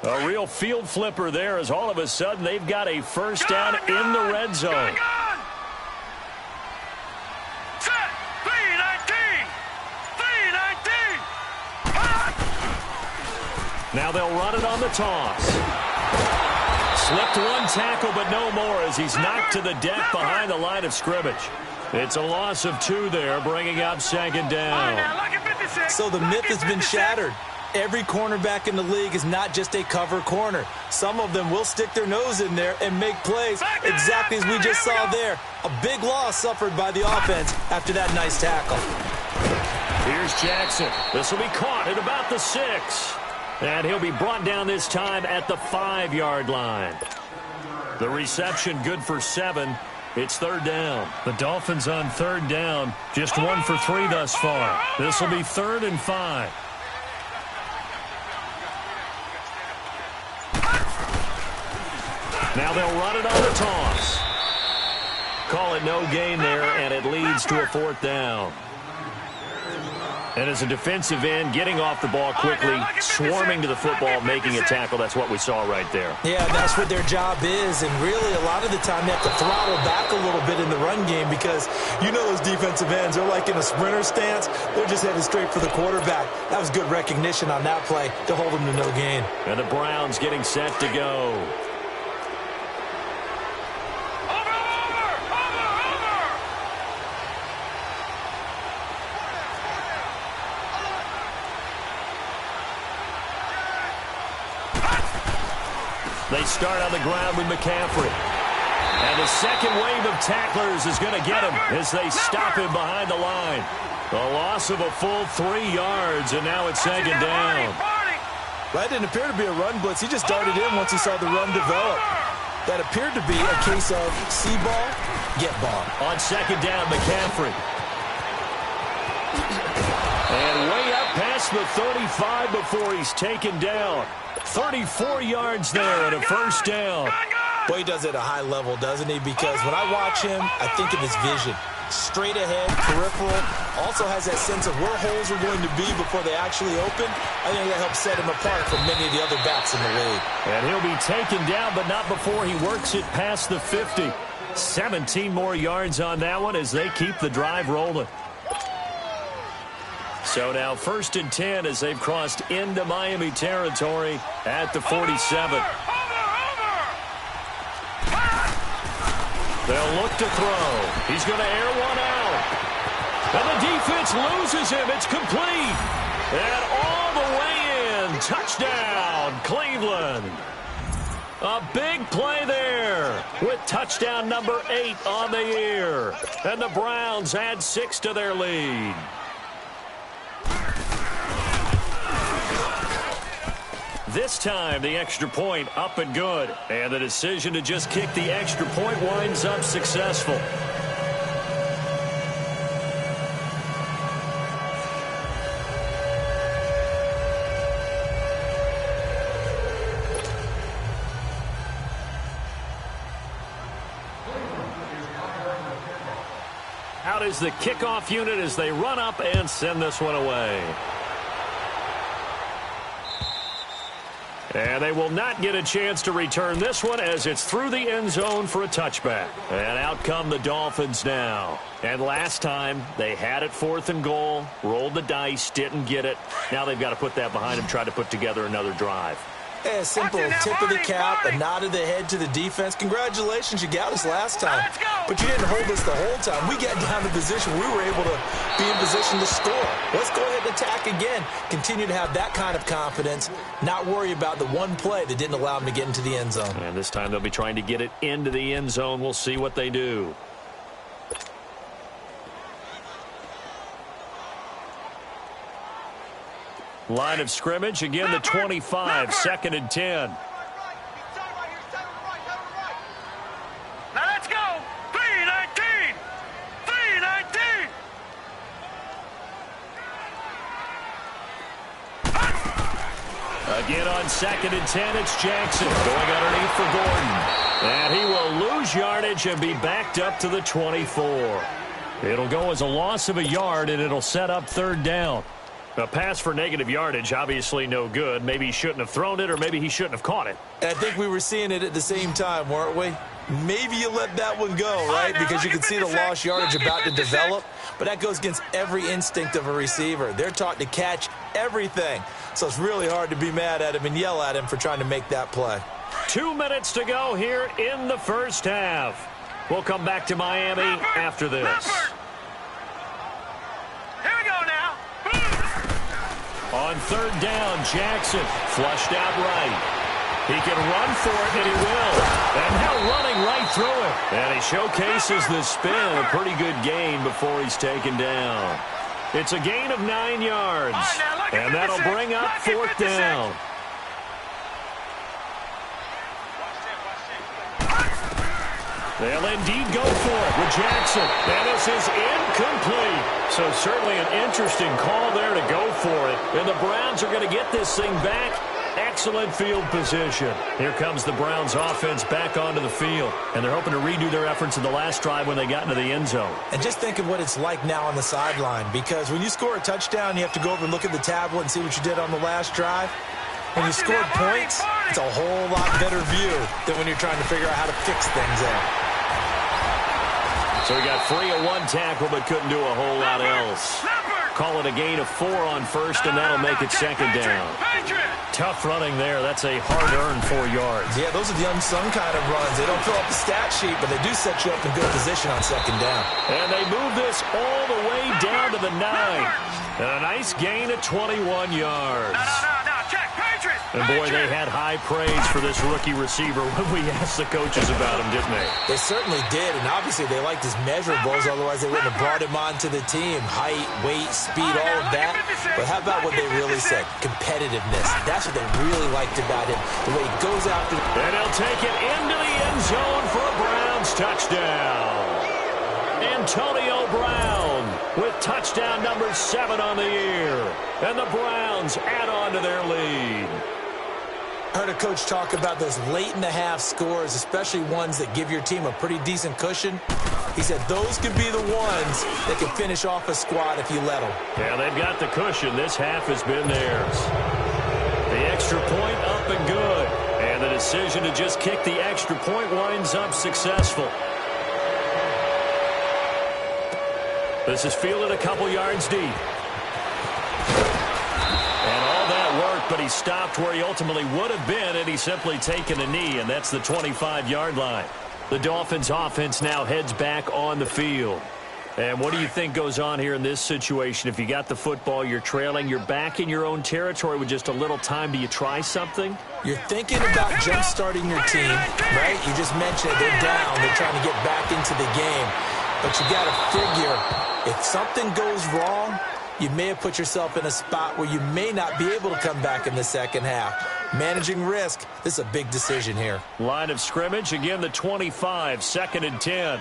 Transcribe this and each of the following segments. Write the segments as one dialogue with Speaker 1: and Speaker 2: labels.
Speaker 1: A real field flipper there as all of a sudden they've got a first down in the red zone.
Speaker 2: Set. 3-19. 3-19.
Speaker 1: Now they'll run it on the toss. Slipped one tackle, but no more as he's knocked to the deck behind the line of scrimmage. It's a loss of 2 there, bringing up second down.
Speaker 3: So the myth has been shattered. Every cornerback in the league is not just a cover corner. Some of them will stick their nose in there and make plays exactly as we just saw there. A big loss suffered by the offense after that nice tackle.
Speaker 1: Here's Jackson. This will be caught at about the 6. And he'll be brought down this time at the 5-yard line. The reception good for 7. It's third down. The Dolphins on third down. Just 1 for 3 thus far. This will be 3rd and 5. Now they'll run it on the toss. Call it no gain there, and it leads to a 4th down. And as a defensive end, getting off the ball quickly, swarming to the football, making a tackle, that's what we saw right there.
Speaker 3: Yeah, that's what their job is, and really a lot of the time they have to throttle back a little bit in the run game because you know those defensive ends, they're like in a sprinter stance. They're just headed straight for the quarterback. That was good recognition on that play to hold them to no gain.
Speaker 1: And the Browns getting set to go. They start on the ground with McCaffrey. And the second wave of tacklers is going to get him as they stop him behind the line. A loss of a full 3 yards, and now it's second down.
Speaker 3: That didn't appear to be a run blitz. He just darted in once he saw the run develop. That appeared to be a case of see ball, get ball.
Speaker 1: On second down, McCaffrey. And way up past the 35 before he's taken down. 34 yards there and a first down.
Speaker 3: Boy, he does it at a high level, doesn't he? Because when I watch him, I think of his vision. Straight ahead, peripheral. Also has that sense of where holes are going to be before they actually open. I think that helps set him apart from many of the other backs in the league.
Speaker 1: And he'll be taken down, but not before he works it past the 50. 17 more yards on that one as they keep the drive rolling. So now 1st and 10 as they've crossed into Miami territory at the 47. They'll look to throw. He's going to air one out. And the defense loses him. It's complete. And all the way in. Touchdown, Cleveland. A big play there with touchdown number 8 on the year. And the Browns add 6 to their lead. This time, the extra point up and good. And the decision to just kick the extra point winds up successful. Out is the kickoff unit as they run up and send this one away. And they will not get a chance to return this one as it's through the end zone for a touchback. And out come the Dolphins now. And last time, they had it 4th and goal, rolled the dice, didn't get it. Now they've got to put that behind them, try to put together another drive.
Speaker 3: Yeah, a simple tip of the cap, a nod of the head to the defense. Congratulations, you got us last time. But you didn't hold us the whole time. We got down to position. We were able to be in position to score. Let's go ahead and attack again. Continue to have that kind of confidence, not worry about the one play that didn't allow them to get into the end zone.
Speaker 1: And this time they'll be trying to get it into the end zone. We'll see what they do. Line of scrimmage, again the 25, 2nd and 10.
Speaker 2: Now let's go. 3-19. 3-19.
Speaker 1: Again on 2nd and 10, it's Jackson going underneath for Gordon. And he will lose yardage and be backed up to the 24. It'll go as a loss of a yard, and it'll set up 3rd down. A pass for negative yardage, obviously no good. Maybe he shouldn't have thrown it, or maybe he shouldn't have caught it.
Speaker 3: I think we were seeing it at the same time, weren't we? Maybe you let that one go, right? Because you can see the lost yardage about to develop. But that goes against every instinct of a receiver. They're taught to catch everything. So it's really hard to be mad at him and yell at him for trying to make that play.
Speaker 1: 2 minutes to go here in the first half. We'll come back to Miami after this.
Speaker 2: Here we go now.
Speaker 1: On third down, Jackson flushed out right. He can run for it, and he will. And now running right through it. And he showcases the spin. A pretty good gain before he's taken down. It's a gain of 9 yards. And that'll bring up fourth down. They'll indeed go for it with Jackson. And this is incomplete. So certainly an interesting call there to go for it. And the Browns are going to get this thing back. Excellent field position. Here comes the Browns offense back onto the field. And they're hoping to redo their efforts in the last drive when they got into the end zone.
Speaker 3: And just think of what it's like now on the sideline. Because when you score a touchdown, you have to go over and look at the tablet and see what you did on the last drive. When you scored points, it's a whole lot better view than when you're trying to figure out how to fix things out.
Speaker 1: So he got free of one tackle but couldn't do a whole lot else. Call it a gain of 4 on first, and that'll make it second down. Tough running there. That's a hard-earned 4 yards.
Speaker 3: Yeah, those are the unsung kind of runs. They don't fill up the stat sheet, but they do set you up in good position on second down.
Speaker 1: And they move this all the way down to the 9. And a nice gain of 21 yards. And, boy, they had high praise for this rookie receiver when we asked the coaches about him, didn't they?
Speaker 3: They certainly did, and obviously they liked his measurables, otherwise they wouldn't have brought him onto the team. Height, weight, speed, all of that. But how about what they really said? Competitiveness. That's what they really liked about him, the way he goes after.
Speaker 1: And he'll take it into the end zone for a Browns touchdown. Antonio Brown with touchdown number 7 on the year. And the Browns add on to their lead.
Speaker 3: I heard a coach talk about those late-in-the-half scores, especially ones that give your team a pretty decent cushion. He said those could be the ones that can finish off a squad if you let them.
Speaker 1: Yeah, they've got the cushion. This half has been theirs. The extra point up and good. And the decision to just kick the extra point winds up successful. This is fielded a couple yards deep. But he stopped where he ultimately would have been, and he's simply taken a knee, and that's the 25-yard line. The Dolphins' offense now heads back on the field. And what do you think goes on here in this situation? If you got the football, you're trailing, you're back in your own territory with just a little time. Do you try something?
Speaker 3: You're thinking about jump-starting your team, right? You just mentioned it. They're down. They're trying to get back into the game. But you got to figure if something goes wrong, you may have put yourself in a spot where you may not be able to come back in the second half. Managing risk, this is a big decision here.
Speaker 1: Line of scrimmage, again the 25, 2nd and 10.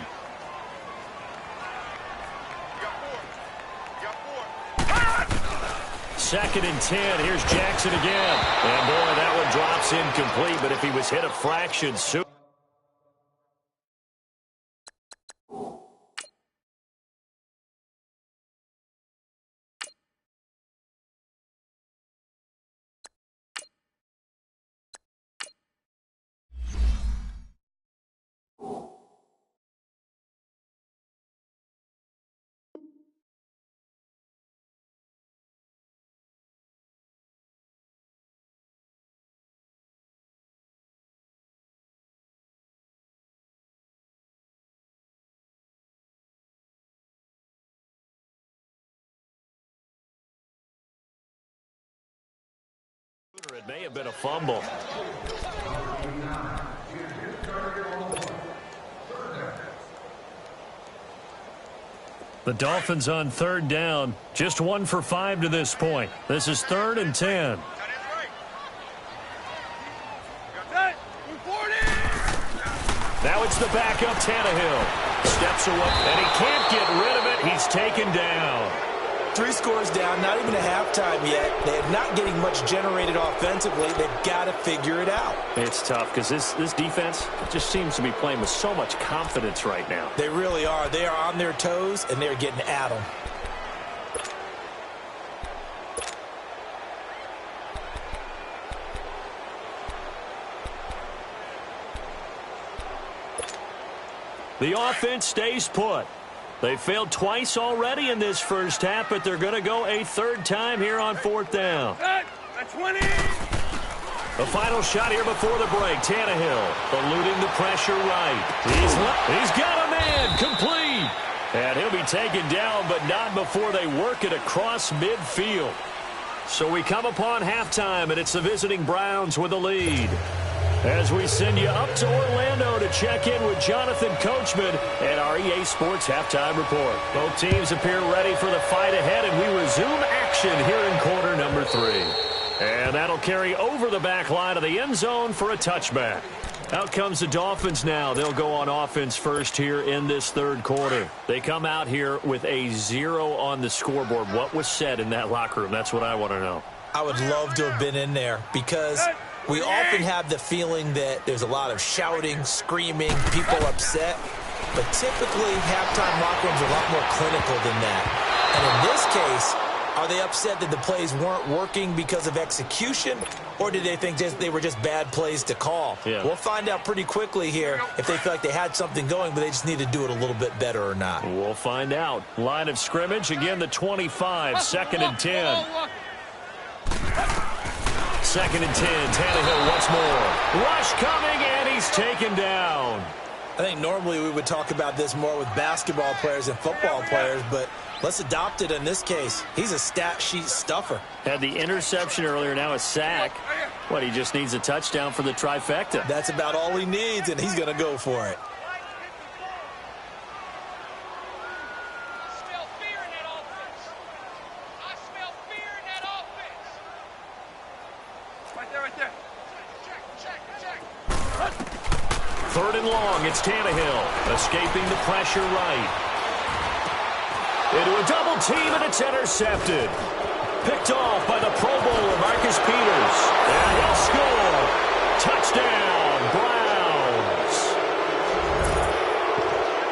Speaker 1: Second and 10, here's Jackson again. And boy, that one drops incomplete, but if he was hit a fraction soon. It may have been a fumble. The Dolphins on third down, just 1 for 5 to this point. This is 3rd and 10. Now it's the backup Tannehill. Steps away, and he can't get rid of it. He's taken down.
Speaker 3: 3 scores down, not even a halftime yet. They're not getting much generated offensively. They've got to figure it out.
Speaker 1: It's tough because this defense just seems to be playing with so much confidence right now.
Speaker 3: They really are. They are on their toes, and they're getting at them.
Speaker 1: The offense stays put. They failed twice already in this first half, but they're going to go a third time here on fourth down.
Speaker 2: At 20.
Speaker 1: The final shot here before the break. Tannehill eluding the pressure right. He's got a man complete. And he'll be taken down, but not before they work it across midfield. So we come upon halftime, and it's the visiting Browns with the lead. As we send you up to Orlando to check in with Jonathan Coachman and our EA Sports Halftime Report. Both teams appear ready for the fight ahead, and we resume action here in quarter number 3. And that'll carry over the back line of the end zone for a touchback. Out comes the Dolphins now. They'll go on offense first here in this third quarter. They come out here with a 0 on the scoreboard. What was said in that locker room? That's what I want to know.
Speaker 3: I would love to have been in there because we often have the feeling that there's a lot of shouting, screaming, people upset. But typically, halftime locker rooms are a lot more clinical than that. And in this case, are they upset that the plays weren't working because of execution, or did they think they were just bad plays to call?
Speaker 1: Yeah.
Speaker 3: We'll find out pretty quickly here if they feel like they had something going, but they just need to do it a little bit better or not.
Speaker 1: We'll find out. Line of scrimmage, again, the 25, 2nd and 10. 2nd and 10, Tannehill once more. Rush coming, and he's taken down.
Speaker 3: I think normally we would talk about this more with basketball players and football players, but let's adopt it in this case. He's a stat sheet stuffer.
Speaker 1: Had the interception earlier, now a sack. What, he just needs a touchdown for the trifecta.
Speaker 3: That's about all he needs, and he's going to go for it.
Speaker 1: Third and long, it's Tannehill, escaping the pressure right. Into a double team, and it's intercepted. Picked off by the Pro Bowler, Marcus Peters. And he'll score. Touchdown, Browns.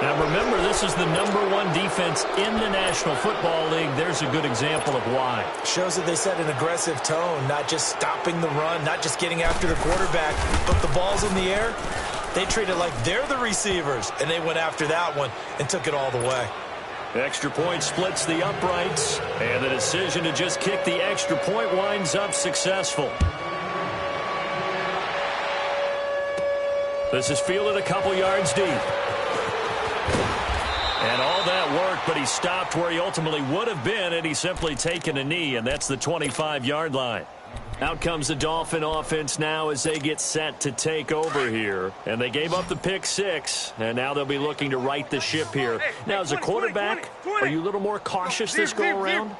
Speaker 1: Now remember, this is the #1 defense in the National Football League. There's a good example of why.
Speaker 3: Shows that they set an aggressive tone, not just stopping the run, not just getting after the quarterback, but the ball's in the air. They treat it like they're the receivers, and they went after that one and took it all the way.
Speaker 1: Extra point splits the uprights, and the decision to just kick the extra point winds up successful. This is fielded a couple yards deep. And all that worked, but he stopped where he ultimately would have been, and he's simply taken a knee, and that's the 25-yard line. Out comes the Dolphin offense now as they get set to take over here. And they gave up the pick 6, and now they'll be looking to right the ship here. Now, as a quarterback, are you a little more cautious this go-around?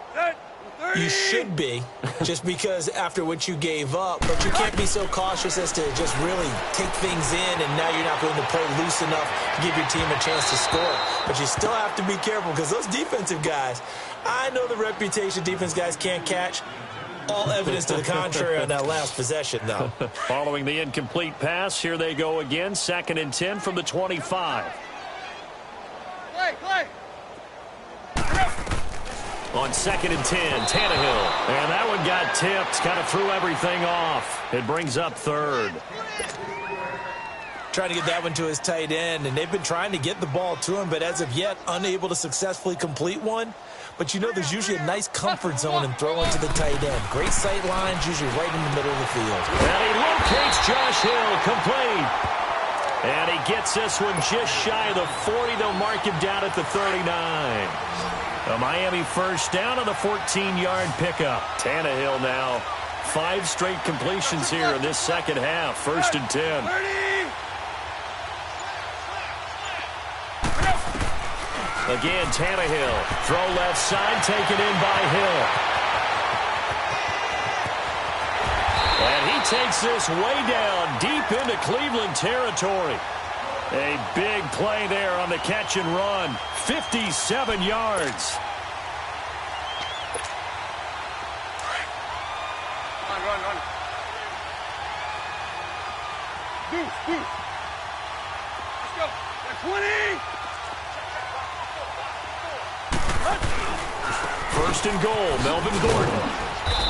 Speaker 3: You should be, just because after what you gave up, but you can't be so cautious as to just really take things in, and now you're not going to play loose enough to give your team a chance to score. But you still have to be careful because those defensive guys, I know the reputation defense guys can't catch. All evidence to the contrary on that last possession, though.
Speaker 1: Following the incomplete pass, here they go again. 2nd and 10 from the 25.
Speaker 2: Play.
Speaker 1: On 2nd and 10, Tannehill. And that one got tipped, kind of threw everything off. It brings up 3rd.
Speaker 3: Trying to get that one to his tight end, and they've been trying to get the ball to him, but as of yet, unable to successfully complete one. But you know there's usually a nice comfort zone in throwing to the tight end. Great sight lines, usually right in the middle of the field.
Speaker 1: And he locates Josh Hill, complete. And he gets this one just shy of the 40. They'll mark him down at the 39. A Miami first down on the 14-yard pickup. Tannehill now 5 straight completions here in this second half. 1st and 10.
Speaker 2: 30.
Speaker 1: Again, Tannehill. Throw left side, taken in by Hill. And he takes this way down, deep into Cleveland territory. A big play there on the catch and run. 57 yards.
Speaker 2: Run. Deuce. Let's go. 20.
Speaker 1: 1st and goal, Melvin Gordon.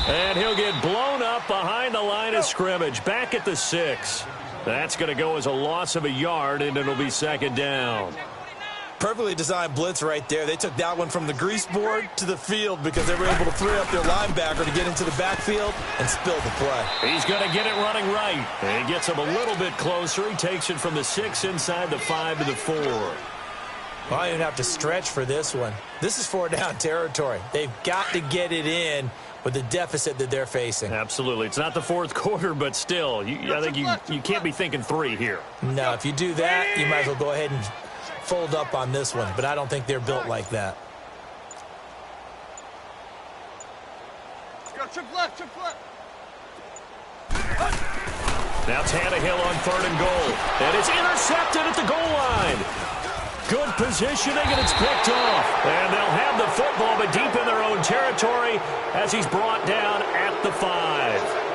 Speaker 1: And he'll get blown up behind the line of scrimmage. Back at the 6. That's going to go as a loss of a yard, and it'll be 2nd down.
Speaker 3: Perfectly designed blitz right there. They took that one from the grease board to the field because they were able to free up their linebacker to get into the backfield and spill the play.
Speaker 1: He's going to get it running right. And he gets him a little bit closer. He takes it from the 6 inside the 5 to the 4.
Speaker 3: Well, I don't even have to stretch for this one. This is 4-down territory. They've got to get it in with the deficit that they're facing.
Speaker 1: Absolutely. It's not the fourth quarter, but still, I think you can't be thinking 3 here.
Speaker 3: No, if you do that, you might as well go ahead and fold up on this one, but I don't think they're built like that.
Speaker 2: Go, trip left, trip left.
Speaker 1: Now Tannehill on 3rd and goal. And it's intercepted at the goal line. Good positioning, and it's picked off. And they'll have the football, but deep in their own territory as he's brought down at the 5.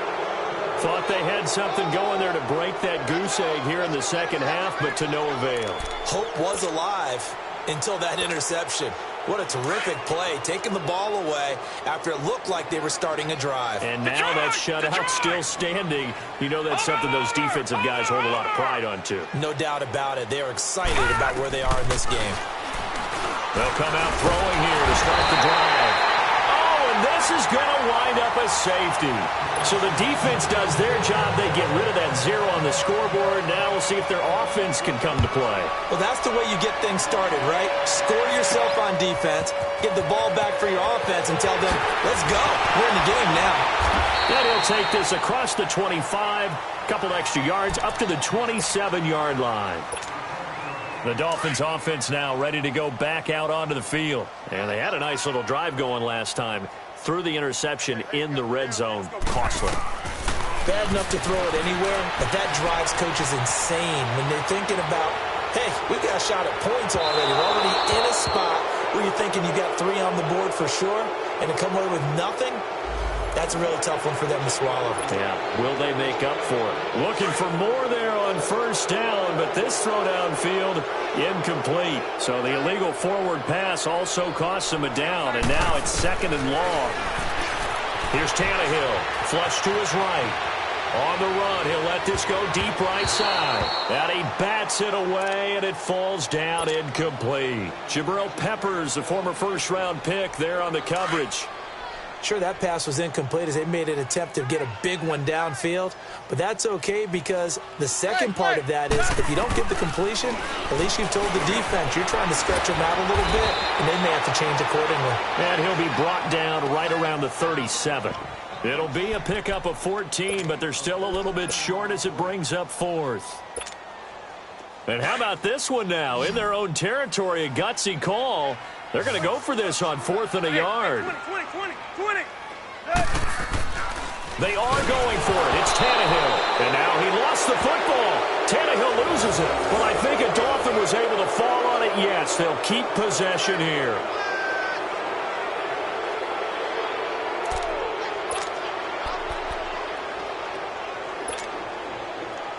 Speaker 1: Thought they had something going there to break that goose egg here in the second half, but to no avail.
Speaker 3: Hope was alive until that interception. What a terrific play, taking the ball away after it looked like they were starting a drive.
Speaker 1: And now that shutout still standing. You know that's something those defensive guys hold a lot of pride on, too.
Speaker 3: No doubt about it. They're excited about where they are in this game.
Speaker 1: They'll come out throwing here to start the drive. This is going to wind up a safety. So the defense does their job. They get rid of that 0 on the scoreboard. Now we'll see if their offense can come to play.
Speaker 3: Well, that's the way you get things started, right? Score yourself on defense, get the ball back for your offense, and tell them, let's go. We're in the game now.
Speaker 1: And he'll take this across the 25, couple extra yards, up to the 27-yard line. The Dolphins offense now ready to go back out onto the field. And they had a nice little drive going last time. Threw the interception in the red zone. Costly.
Speaker 3: Bad enough to throw it anywhere, but that drives coaches insane when they're thinking about, hey, we got a shot at points already. We're already in a spot where you're thinking you got 3 on the board for sure, and to come away with nothing, that's a really tough one for them to swallow.
Speaker 1: Yeah, will they make up for it? Looking for more there on 1st down, but this throw downfield incomplete. So the illegal forward pass also costs him a down, and now it's 2nd and long. Here's Tannehill, flush to his right. On the run, he'll let this go deep right side. And he bats it away, and it falls down incomplete. Jabril Peppers, the former 1st-round pick, there on the coverage.
Speaker 3: Sure, that pass was incomplete as they made an attempt to get a big one downfield, but that's okay because the second part of that is if you don't get the completion, at least you've told the defense you're trying to stretch them out a little bit, and they may have to change accordingly.
Speaker 1: And he'll be brought down right around the 37. It'll be a pickup of 14, but they're still a little bit short as it brings up 4th. And how about this one now? In their own territory, a gutsy call. They're going to go for this on 4th and a yard.
Speaker 2: 20.
Speaker 1: They are going for it. It's Tannehill. And now he lost the football. Tannehill loses it. Well, I think a Dolphin was able to fall on it. Yes, they'll keep possession here.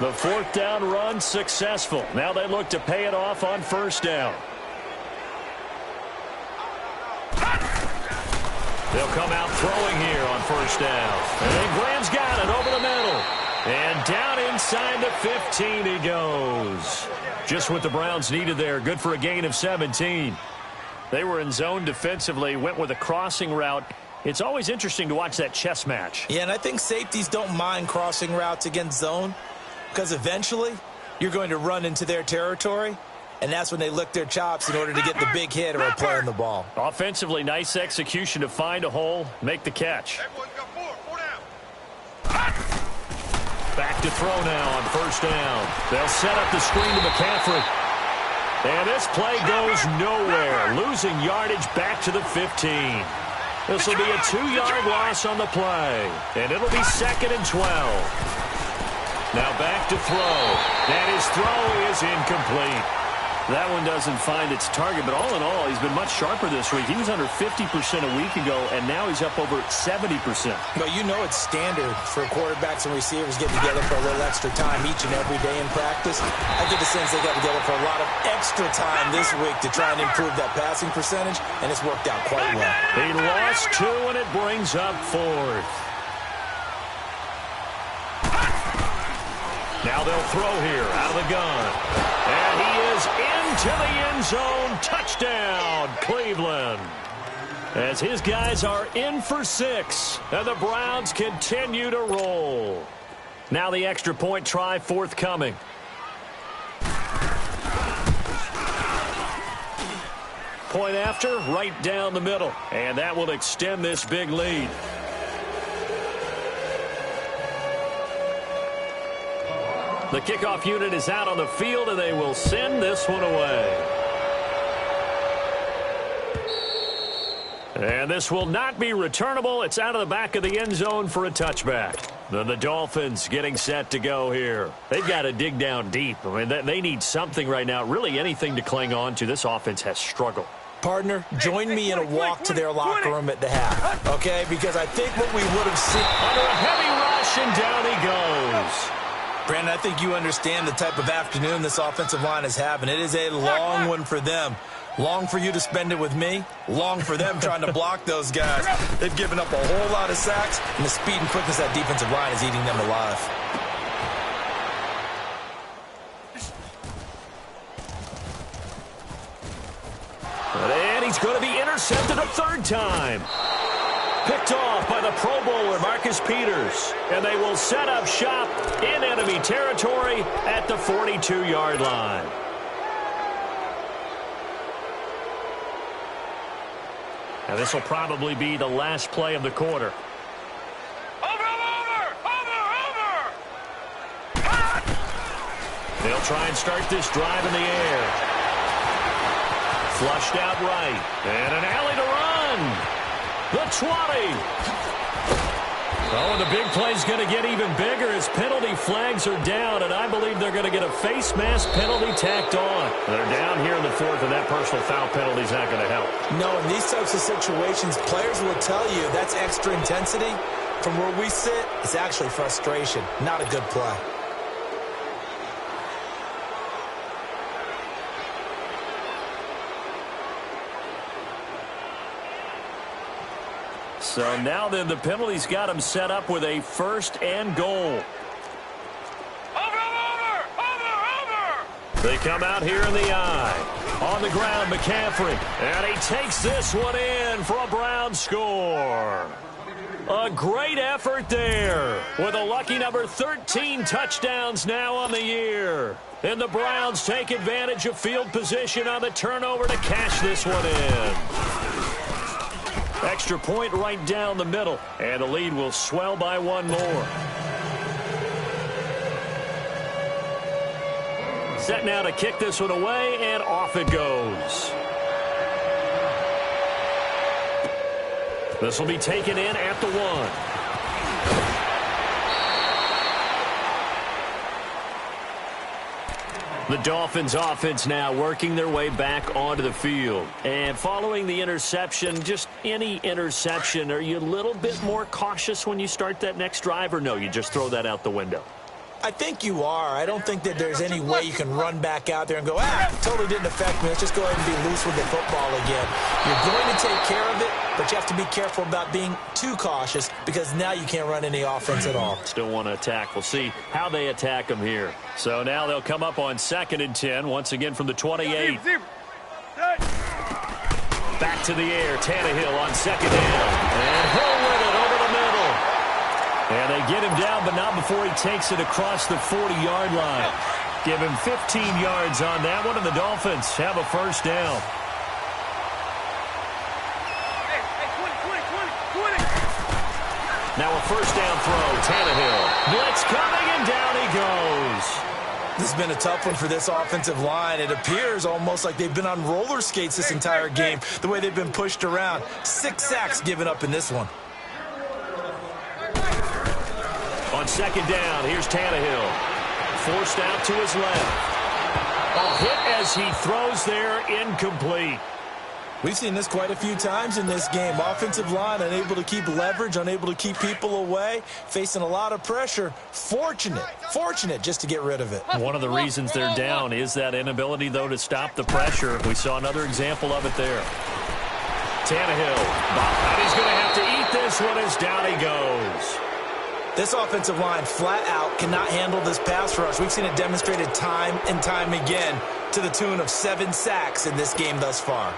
Speaker 1: The 4th down run successful. Now they look to pay it off on 1st down. They'll come out throwing here on 1st down. And Graham's got it over the middle. And down inside the 15 he goes. Just what the Browns needed there. Good for a gain of 17. They were in zone defensively, went with a crossing route. It's always interesting to watch that chess match.
Speaker 3: Yeah, and I think safeties don't mind crossing routes against zone because eventually you're going to run into their territory. And that's when they lick their chops in order to get the big hit or a play on the ball.
Speaker 1: Offensively, nice execution to find a hole, make the catch. Back to throw now on 1st down. They'll set up the screen to McCaffrey. And this play goes nowhere. Losing yardage back to the 15. This will be a 2-yard loss on the play. And it'll be 2nd and 12. Now back to throw. And his throw is incomplete. That one doesn't find its target, but all in all, he's been much sharper this week. He was under 50% a week ago, and now he's up over 70%.
Speaker 3: But you know it's standard for quarterbacks and receivers getting together for a little extra time each and every day in practice. I get the sense they got together for a lot of extra time this week to try and improve that passing percentage, and it's worked out quite well.
Speaker 1: He lost 2, and it brings up 4th. Now they'll throw here out of the gun. And he is into the end zone. Touchdown, Cleveland. As his guys are in for 6. And the Browns continue to roll. Now the extra point try forthcoming. Point after, right down the middle. And that will extend this big lead. The kickoff unit is out on the field, and they will send this one away. And this will not be returnable. It's out of the back of the end zone for a touchback. Then the Dolphins getting set to go here. They've got to dig down deep. I mean, they need something right now, really anything to cling on to. This offense has struggled.
Speaker 3: Partner, join me in a walk to their locker room at the half, okay? Because I think what we would have seen...
Speaker 1: Under a heavy rush, and down he goes.
Speaker 3: Brandon, I think you understand the type of afternoon this offensive line is having. It is a long one for them. Long for you to spend it with me. Long for them trying to block those guys. They've given up a whole lot of sacks, and the speed and quickness of that defensive line is eating them alive.
Speaker 1: And he's going to be intercepted a third time. Picked off by the Pro Bowler, Marcus Peters. And they will set up shop in enemy territory at the 42-yard line. Now this will probably be the last play of the quarter.
Speaker 2: Over!
Speaker 1: They'll try and start this drive in the air. Flushed out right. And an alley to run. The 20. Oh, and the big play's going to get even bigger as penalty flags are down, and I believe they're going to get a face mask penalty tacked on. They're down here in the fourth, and that personal foul penalty is not going to help.
Speaker 3: No, in these types of situations, players will tell you that's extra intensity. From where we sit, it's actually frustration, not a good play.
Speaker 1: So now then the penalty's got him set up with a 1st and goal.
Speaker 2: Over!
Speaker 1: They come out here in the eye. On the ground, McCaffrey. And he takes this one in for a Brown score. A great effort there with a lucky number 13 touchdowns now on the year. And the Browns take advantage of field position on the turnover to cash this one in. Extra point right down the middle, and the lead will swell by one more. Set now to kick this one away, and off it goes. This will be taken in at the 1. The Dolphins offense now working their way back onto the field. And following the interception, just any interception, are you a little bit more cautious when you start that next drive, or no, you just throw that out the window?
Speaker 3: I think you are. I don't think that there's any way you can run back out there and go, totally didn't affect me. Let's just go ahead and be loose with the football again. You're going to take care of it, but you have to be careful about being too cautious because now you can't run any offense at all.
Speaker 1: Still want to attack. We'll see how they attack them here. So now they'll come up on 2nd and 10, once again from the 28. Back to the air, Tannehill on 2nd down. And he'll win it over the middle. And they get him down, but not before he takes it across the 40-yard line. Give him 15 yards on that one, and the Dolphins have a 1st down.
Speaker 2: Hey, 20.
Speaker 1: Now a 1st down throw, Tannehill. Blitz coming, and down he goes.
Speaker 3: This has been a tough one for this offensive line. It appears almost like they've been on roller skates this entire game, the way they've been pushed around. 6 sacks given up in this one.
Speaker 1: On 2nd down, here's Tannehill. Forced out to his left. A hit as he throws there, incomplete.
Speaker 3: We've seen this quite a few times in this game. Offensive line unable to keep leverage, unable to keep people away, facing a lot of pressure. Fortunate just to get rid of it.
Speaker 1: One of the reasons they're down is that inability, though, to stop the pressure. We saw another example of it there. Tannehill, and he's going to have to eat this one as down he goes.
Speaker 3: This offensive line flat out cannot handle this pass rush. We've seen it demonstrated time and time again to the tune of 7 sacks in this game thus far.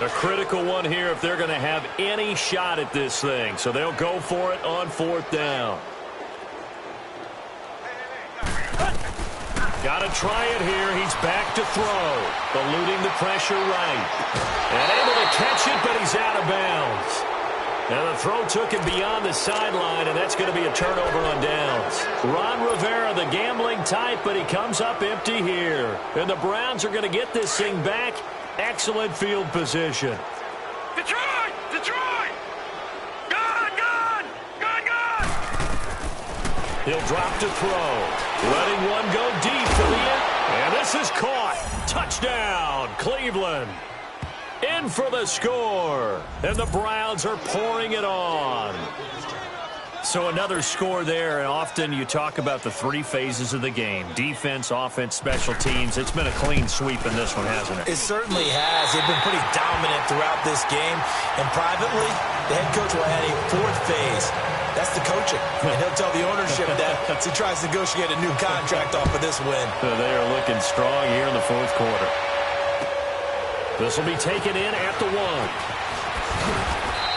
Speaker 1: A critical one here if they're going to have any shot at this thing. So they'll go for it on 4th down. Got to try it here. He's back to throw. Eluding the pressure right. And able to catch it, but he's out of bounds. Now the throw took him beyond the sideline, and that's going to be a turnover on downs. Ron Rivera, the gambling type, but he comes up empty here. And the Browns are going to get this thing back. Excellent field position.
Speaker 2: Detroit! Detroit! Gone! Gone! Gone! Gone!
Speaker 1: He'll drop to throw. Letting one go deep for the end. And this is caught. Touchdown, Cleveland. In for the score. And the Browns are pouring it on. So another score there, and often you talk about the 3 phases of the game. Defense, offense, special teams. It's been a clean sweep in this one, hasn't it?
Speaker 3: It certainly has. They've been pretty dominant throughout this game. And privately, the head coach will add a 4th phase. That's the coaching. And he'll tell the ownership that as he tries to negotiate a new contract off of this win.
Speaker 1: They are looking strong here in the 4th quarter. This will be taken in at the 1.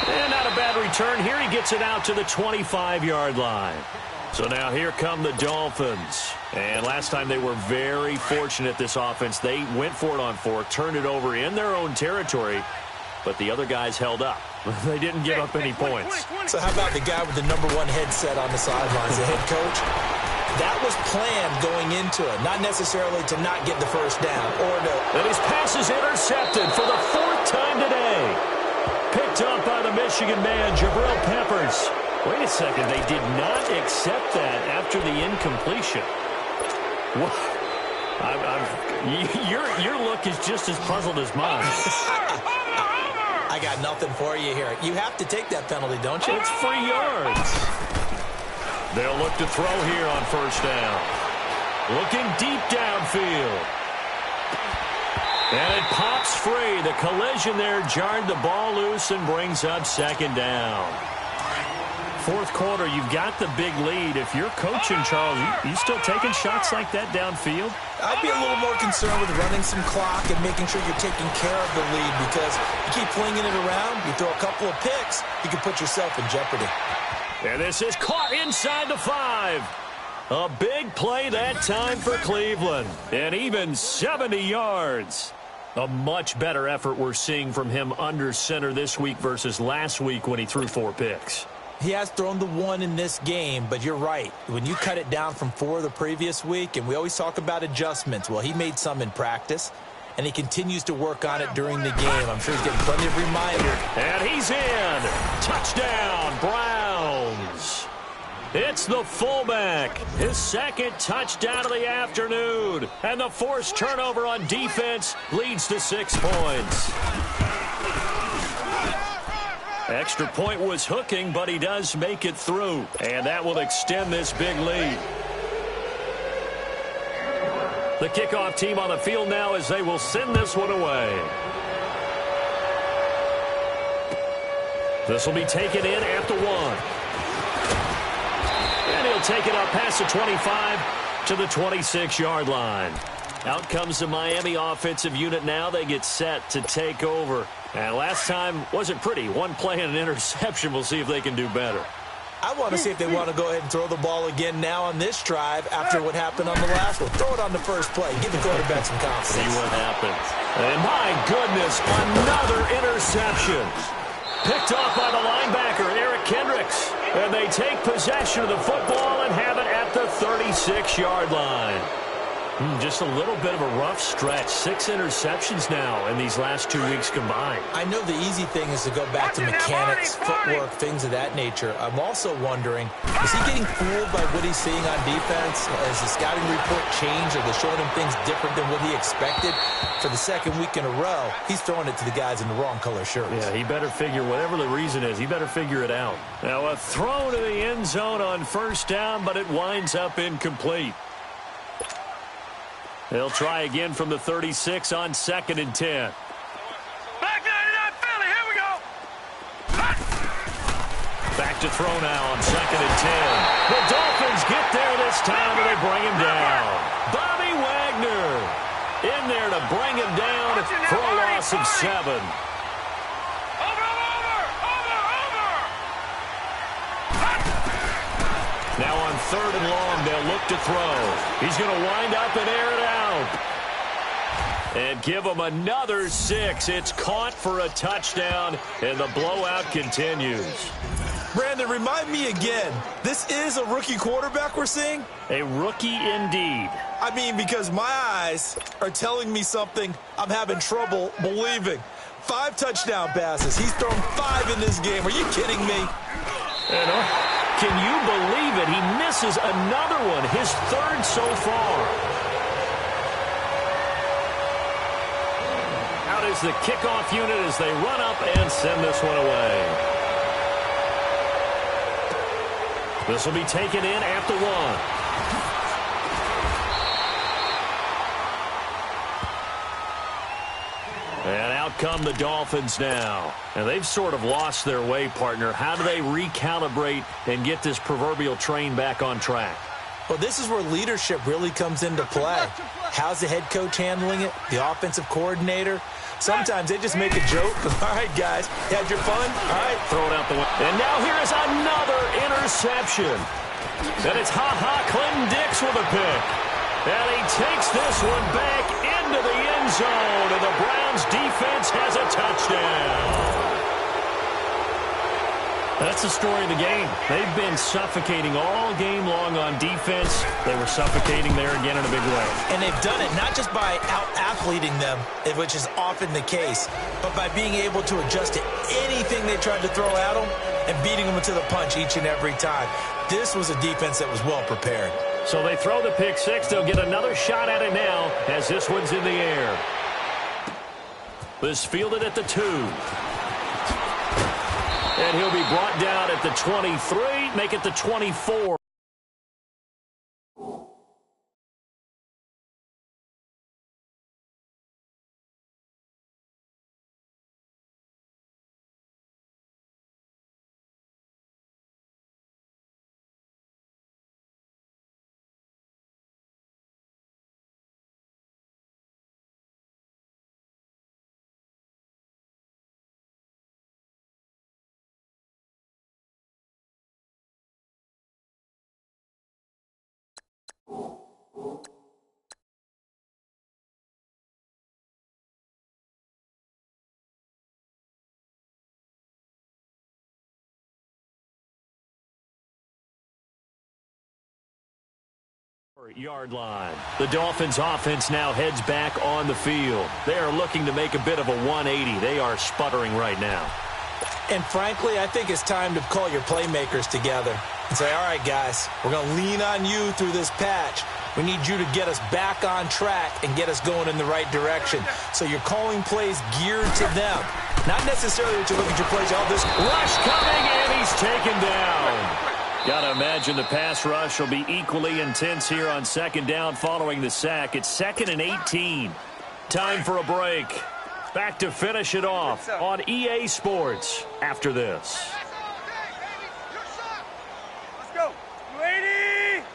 Speaker 1: And not a bad return here. He gets it out to the 25-yard line. So now here come the Dolphins. And last time they were very fortunate, this offense. They went for it on 4, turned it over in their own territory, but the other guys held up. They didn't give up any points.
Speaker 3: So how about the guy with the number 1 headset on the sidelines, the head coach? That was planned going into it, not necessarily to not get the first down or to...
Speaker 1: And his pass is intercepted for the 4th time today. Picked up by the Michigan man, Jabril Peppers. Wait a second, they did not accept that after the incompletion. What? Your look is just as puzzled as mine.
Speaker 3: I got nothing for you here. You have to take that penalty, don't you?
Speaker 1: It's 3 yards. They'll look to throw here on 1st down. Looking deep downfield. And it pops free. The collision there jarred the ball loose and brings up 2nd down. 4th quarter, you've got the big lead. If you're coaching, Charles, you still taking shots like that downfield?
Speaker 3: I'd be a little more concerned with running some clock and making sure you're taking care of the lead, because you keep flinging it around, you throw a couple of picks, you can put yourself in jeopardy.
Speaker 1: And this is caught inside the 5. A big play that time for Cleveland. And even 70 yards. A much better effort we're seeing from him under center this week versus last week when he threw 4 picks.
Speaker 3: He has thrown the 1 in this game, but you're right. When you cut it down from 4 the previous week, and we always talk about adjustments, well, he made some in practice, and he continues to work on it during the game. I'm sure he's getting plenty of reminders.
Speaker 1: And he's in. Touchdown, Browns. It's the fullback. His 2nd touchdown of the afternoon. And the forced turnover on defense leads to 6 points. Extra point was hooking, but he does make it through. And that will extend this big lead. The kickoff team on the field now as they will send this one away. This will be taken in at the 1. And he'll take it up past the 25 to the 26-yard line. Out comes the Miami offensive unit now. They get set to take over. And last time wasn't pretty. 1 play and an interception. We'll see if they can do better.
Speaker 3: I want to see if they want to go ahead and throw the ball again now on this drive after what happened on the last one. Throw it on the first play. Give the quarterback some confidence.
Speaker 1: See what happens. And my goodness, another interception. Picked off by the linebacker, Eric Kendricks. And they take possession of the football and have it at the 36-yard line. Just a little bit of a rough stretch. 6 interceptions now in these last 2 weeks combined.
Speaker 3: I know the easy thing is to go back to mechanics, footwork, things of that nature. I'm also wondering, is he getting fooled by what he's seeing on defense? Has the scouting report changed? Are they showing him things different than what he expected? For the 2nd week in a row, he's throwing it to the guys in the wrong color shirts.
Speaker 1: Yeah, he better figure, whatever the reason is, he better figure it out. Now a throw to the end zone on 1st down, but it winds up incomplete. They'll try again from the 36 on 2nd and 10.
Speaker 2: Back 99 Philly, here we go.
Speaker 1: Back to throw now on 2nd and 10. The Dolphins get there this time, and they bring him down. Bobby Wagner in there to bring him down for a loss of 7. Now on 3rd and long, they'll look to throw. He's going to wind up and air it out. And give him another 6. It's caught for a touchdown, and the blowout continues.
Speaker 3: Brandon, remind me again, this is a rookie quarterback we're seeing?
Speaker 1: A rookie indeed.
Speaker 3: I mean, because my eyes are telling me something I'm having trouble believing. 5 touchdown passes. He's thrown 5 in this game. Are you kidding me?
Speaker 1: And, can you believe it? He misses another one, his 3rd so far. Out is the kickoff unit as they run up and send this one away. This will be taken in at the 1. And out come the Dolphins now. And they've sort of lost their way, partner. How do they recalibrate and get this proverbial train back on track?
Speaker 3: Well, this is where leadership really comes into play. How's the head coach handling it? The offensive coordinator? Sometimes they just make a joke. All right, guys, you had your fun? All right.
Speaker 1: Throw it out the window. And now here is another interception. And it's Clinton Dix with a pick. And he takes this one back into the end zone, and the Browns defense has a touchdown. That's the story of the game. They've been suffocating all game long on defense. They were suffocating there again in a big way.
Speaker 3: And they've done it not just by out-athleting them, which is often the case, but by being able to adjust to anything they tried to throw at them and beating them to the punch each and every time. This was a defense that was well prepared.
Speaker 1: So they throw the pick 6. They'll get another shot at it now as this one's in the air. This fielded at the 2. And he'll be brought down at the 23, make it the 24. Yard line. The Dolphins offense now heads back on the field. They are looking to make a bit of a 180. They are sputtering right now.
Speaker 3: And frankly, I think it's time to call your playmakers together and say, all right, guys, we're going to lean on you through this patch. We need you to get us back on track and get us going in the right direction. So you're calling plays geared to them. Not necessarily that you look at your plays, all this
Speaker 1: rush coming, and he's taken down. Got to imagine the pass rush will be equally intense here on 2nd down following the sack. It's 2nd and 18. Time for a break. Back to finish it off on EA Sports after this.
Speaker 2: Let's go. 280.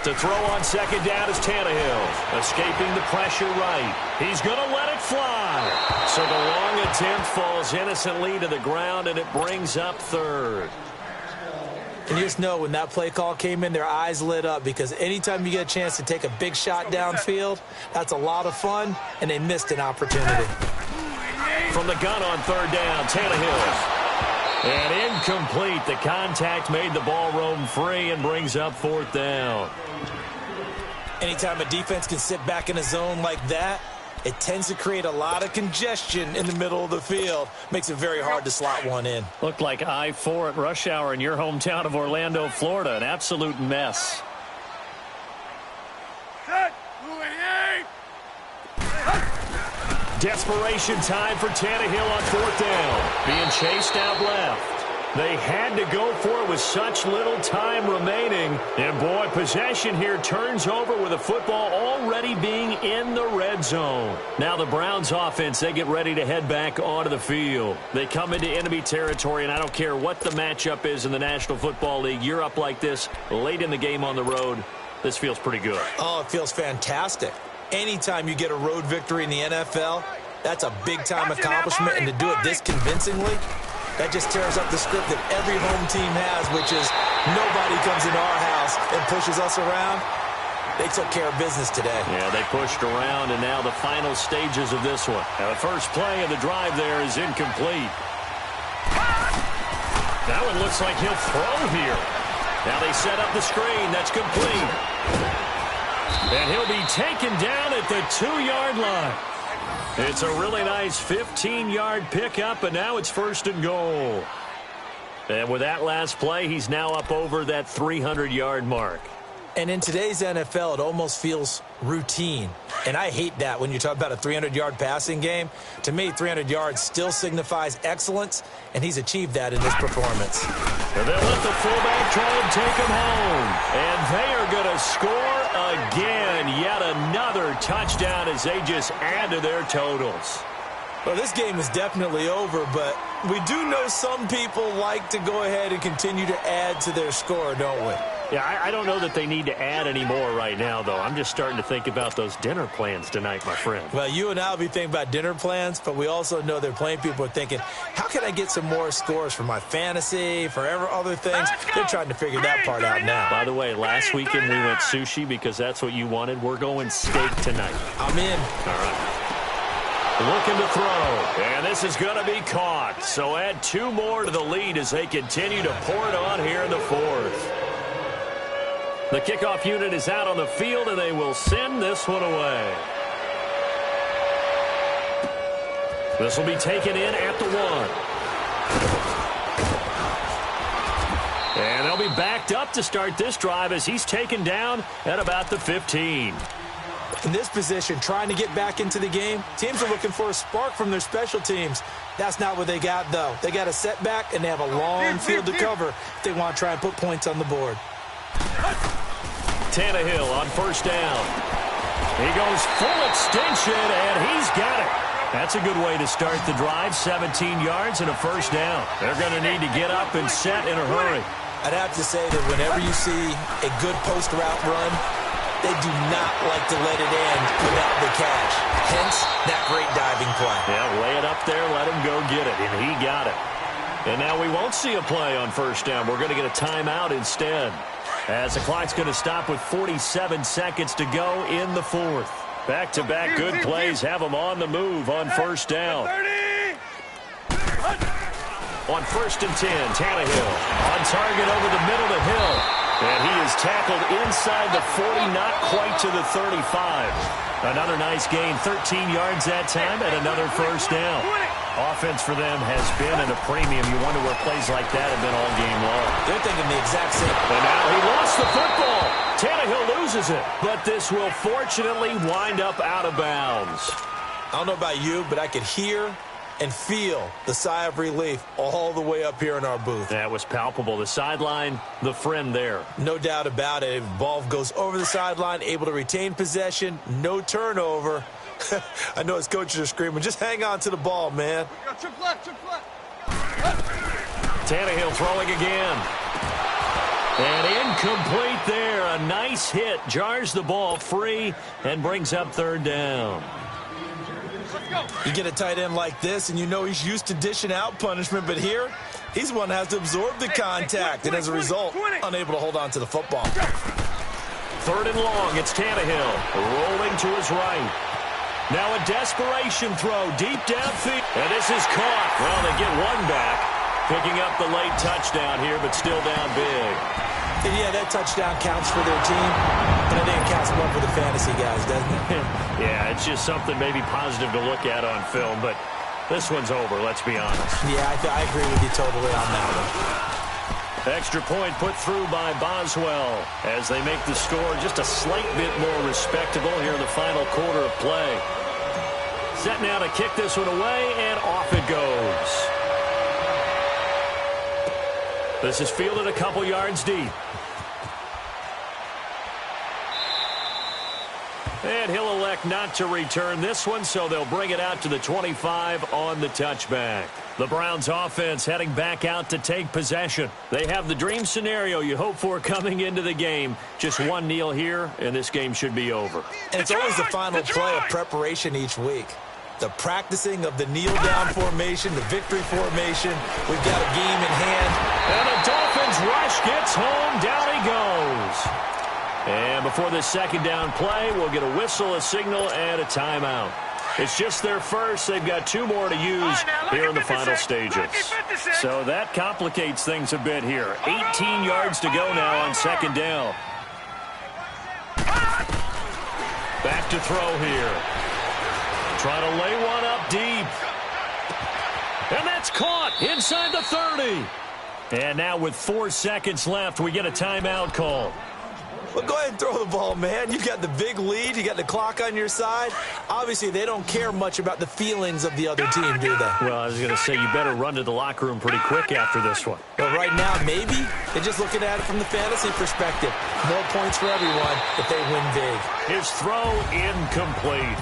Speaker 1: To throw on 2nd down is Tannehill. Escaping the pressure right. He's going to let it fly. So the long attempt falls innocently to the ground, and it brings up 3rd.
Speaker 3: And you just know when that play call came in, their eyes lit up, because anytime you get a chance to take a big shot downfield, that's a lot of fun, and they missed an opportunity.
Speaker 1: From the gun on 3rd down, Tannehill. And incomplete. The contact made the ball roam free and brings up 4th down.
Speaker 3: Anytime a defense can sit back in a zone like that, it tends to create a lot of congestion in the middle of the field. Makes it very hard to slot one in.
Speaker 1: Looked like I-4 at rush hour in your hometown of Orlando, Florida. An absolute mess.
Speaker 2: Set. 288.
Speaker 1: Desperation time for Tannehill on 4th down. Being chased out left. They had to go for it with such little time remaining. And, boy, possession here turns over with the football already being in the red zone. Now the Browns offense, they get ready to head back onto the field. They come into enemy territory, and I don't care what the matchup is in the National Football League. You're up like this late in the game on the road. This feels pretty good.
Speaker 3: Oh, it feels fantastic. Anytime you get a road victory in the NFL, that's a big-time accomplishment, and to do it this convincingly, that just tears up the script that every home team has, which is nobody comes into our house and pushes us around. They took care of business today.
Speaker 1: Yeah, they pushed around, and now the final stages of this one. Now, the first play of the drive there is incomplete. That one looks like he'll throw here. Now they set up the screen. That's complete. And he'll be taken down at the 2-yard line. It's a really nice 15-yard pickup, and now it's 1st and goal. And with that last play, he's now up over that 300-yard mark.
Speaker 3: And in today's NFL, it almost feels routine. And I hate that when you talk about a 300-yard passing game. To me, 300 yards still signifies excellence, and he's achieved that in this performance.
Speaker 1: And they'll let the fullback try and take him home. And they are going to score again. Yet another touchdown as they just add to their totals.
Speaker 3: Well, this game is definitely over, but we do know some people like to go ahead and continue to add to their score, don't we?
Speaker 1: Yeah, I don't know that they need to add any more right now, though. I'm just starting to think about those dinner plans tonight, my friend.
Speaker 3: Well, you and I will be thinking about dinner plans, but we also know that plenty of people are thinking, how can I get some more scores for my fantasy, for other things? They're trying to figure that part out now.
Speaker 1: By the way, last weekend we went sushi because that's what you wanted. We're going steak tonight.
Speaker 3: I'm in.
Speaker 1: All right. Looking to throw, and this is going to be caught. So add 2 more to the lead as they continue to pour it on here in the 4th. The kickoff unit is out on the field, and they will send this one away. This will be taken in at the 1. And they'll be backed up to start this drive as he's taken down at about the 15.
Speaker 3: In this position, trying to get back into the game, teams are looking for a spark from their special teams. That's not what they got, though. They got a setback, and they have a long field to cover if they want to try and put points on the board.
Speaker 1: Tannehill on 1st down. He goes full extension, and he's got it. That's a good way to start the drive. 17 yards and a 1st down. They're going to need to get up and set in a hurry.
Speaker 3: I'd have to say that whenever you see a good post route run, they do not like to let it end without the catch. Hence, that great diving play.
Speaker 1: Yeah, lay it up there, let him go get it, and he got it. And now we won't see a play on 1st down. We're going to get a timeout instead, as the clock's going to stop with 47 seconds to go in the 4th. Back-to-back good plays have them on the move on 1st down. On 1st and 10, Tannehill on target over the middle to Hill. And he is tackled inside the 40, not quite to the 35. Another nice gain, 13 yards that time, and another 1st down. Offense for them has been at a premium. You wonder where plays like that have been all game long.
Speaker 3: They're thinking the exact same.
Speaker 1: And now he lost the football. Tannehill loses it, but this will fortunately wind up out of bounds.
Speaker 3: I don't know about you, but I could hear and feel the sigh of relief all the way up here in our booth.
Speaker 1: That was palpable. The sideline, the friend there.
Speaker 3: No doubt about it. Ball goes over the sideline, able to retain possession, no turnover. I know his coaches are screaming, just hang on to the ball, man.
Speaker 2: Trip left.
Speaker 1: Tannehill throwing again. And incomplete there. A nice hit. Jars the ball free and brings up 3rd down.
Speaker 3: You get a tight end like this, and you know he's used to dishing out punishment, but here, he's the one that has to absorb the contact, and as a result, unable to hold on to the football.
Speaker 1: 3rd and long, it's Tannehill rolling to his right. Now a desperation throw deep downfield, and this is caught. Well, they get one back, picking up the late touchdown here, but still down big.
Speaker 3: And yeah, that touchdown counts for their team, but it didn't count well for the fantasy guys, doesn't it?
Speaker 1: Yeah, it's just something maybe positive to look at on film, but this one's over, let's be honest.
Speaker 3: Yeah, I agree with you totally on that one.
Speaker 1: Extra point put through by Boswell as they make the score just a slight bit more respectable here in the final quarter of play. Set now to kick this one away, and off it goes. This is fielded a couple yards deep. And he'll elect not to return this one, so they'll bring it out to the 25 on the touchback. The Browns offense heading back out to take possession. They have the dream scenario you hope for coming into the game. Just one kneel here, and this game should be over.
Speaker 3: And it's always the final play of preparation each week. The practicing of the kneel-down formation, the victory formation. We've got a game in hand.
Speaker 1: And the Dolphins rush gets home. Down he goes. And before this second down play, we'll get a whistle, a signal, and a timeout. It's just their first. They've got 2 more to use here in the final stages. So that complicates things a bit here. 18 yards to go now on second down. Back to throw here. Trying to lay one up deep. And that's caught inside the 30. And now with 4 seconds left, we get a timeout call.
Speaker 3: Well, go ahead and throw the ball, man. You got the big lead. You got the clock on your side. Obviously, they don't care much about the feelings of the other team, do they?
Speaker 1: Well, I was going to say you better run to the locker room pretty quick after this one.
Speaker 3: But right now, maybe they're just looking at it from the fantasy perspective. More points for everyone if they win big.
Speaker 1: His throw incomplete.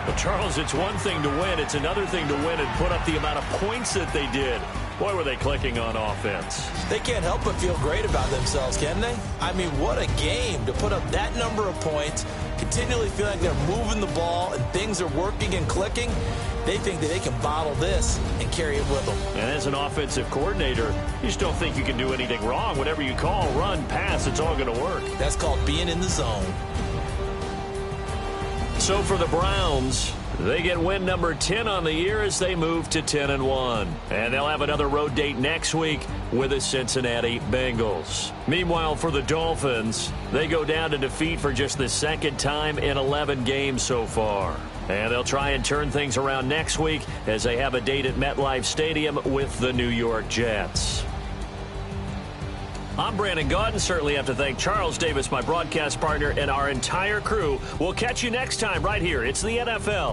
Speaker 1: Well, Charles, it's one thing to win. It's another thing to win and put up the amount of points that they did. Boy, were they clicking on offense.
Speaker 3: They can't help but feel great about themselves, can they? I mean, what a game to put up that number of points, continually feel like they're moving the ball and things are working and clicking. They think that they can bottle this and carry it with them.
Speaker 1: And as an offensive coordinator, you just don't think you can do anything wrong. Whatever you call, run, pass, it's all going to work.
Speaker 3: That's called being in the zone.
Speaker 1: So for the Browns, they get win number 10 on the year as they move to 10-1. And they'll have another road date next week with the Cincinnati Bengals. Meanwhile, for the Dolphins, they go down to defeat for just the second time in 11 games so far. And they'll try and turn things around next week as they have a date at MetLife Stadium with the New York Jets. I'm Brandon Gaudin. Certainly have to thank Charles Davis, my broadcast partner, and our entire crew. We'll catch you next time right here. It's the NFL